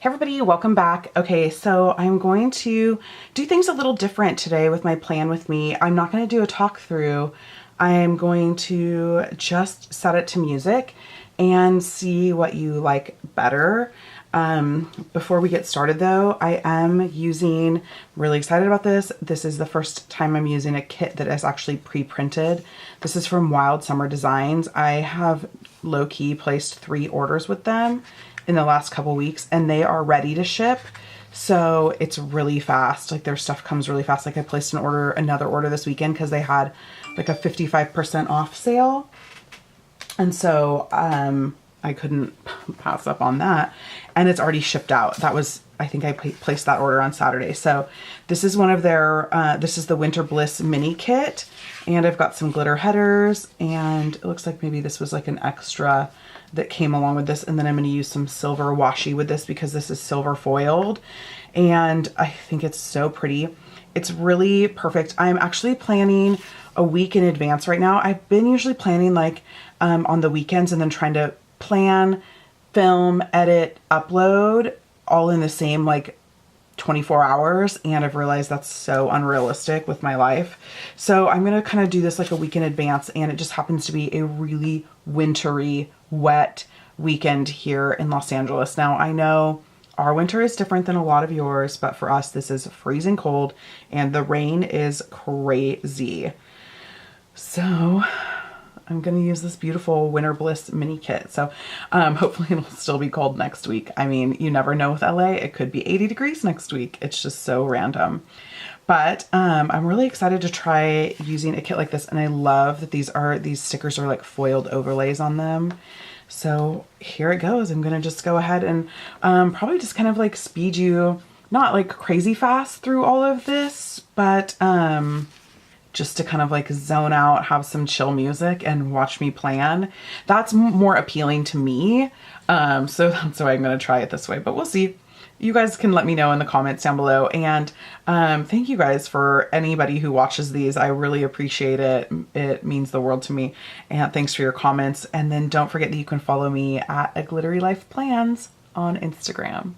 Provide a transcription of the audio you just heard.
Hey everybody, welcome back. Okay, so I'm going to do things a little different today with my plan with me. I'm not going to do a talk through. I'm going to just set it to music and see what you like better. Before we get started though, I am really excited about this. This is the first time I'm using a kit that is actually pre-printed. This is from Wild Summer Designs. I have low-key placed 3 orders with them in the last couple weeks and they are ready to ship. So it's really fast. Like their stuff comes really fast. Like I placed another order this weekend because they had like a 55% off sale. And so, I couldn't pass up on that. And it's already shipped out. I think I placed that order on Saturday. So this is one of their, this is the Winter Bliss mini kit. And I've got some glitter headers and it looks like maybe this was like an extra that came along with this. And then I'm going to use some silver washi with this because this is silver foiled. And I think it's so pretty. It's really perfect. I'm actually planning a week in advance right now. I've been usually planning like on the weekends and then trying to plan, film, edit, upload all in the same like 24 hours. And I've realized that's so unrealistic with my life. So I'm going to kind of do this like a week in advance. And it just happens to be a really wintry, wet weekend here in Los Angeles. Now I know our winter is different than a lot of yours, but for us, this is freezing cold and the rain is crazy. So I'm going to use this beautiful Winter Bliss mini kit. So hopefully it'll still be cold next week. I mean, you never know with LA. It could be 80 degrees next week. It's just so random. But I'm really excited to try using a kit like this. And I love that these stickers are like foiled overlays on them. So here it goes. I'm going to just go ahead and probably just kind of like speed you, not like crazy fast through all of this, but just to kind of like zone out, have some chill music and watch me plan. That's more appealing to me. So that's why I'm going to try it this way, but we'll see. You guys can let me know in the comments down below. And thank you guys for anybody who watches these. I really appreciate it. It means the world to me. And thanks for your comments. And then don't forget that you can follow me at A Glittery Life Plans on Instagram.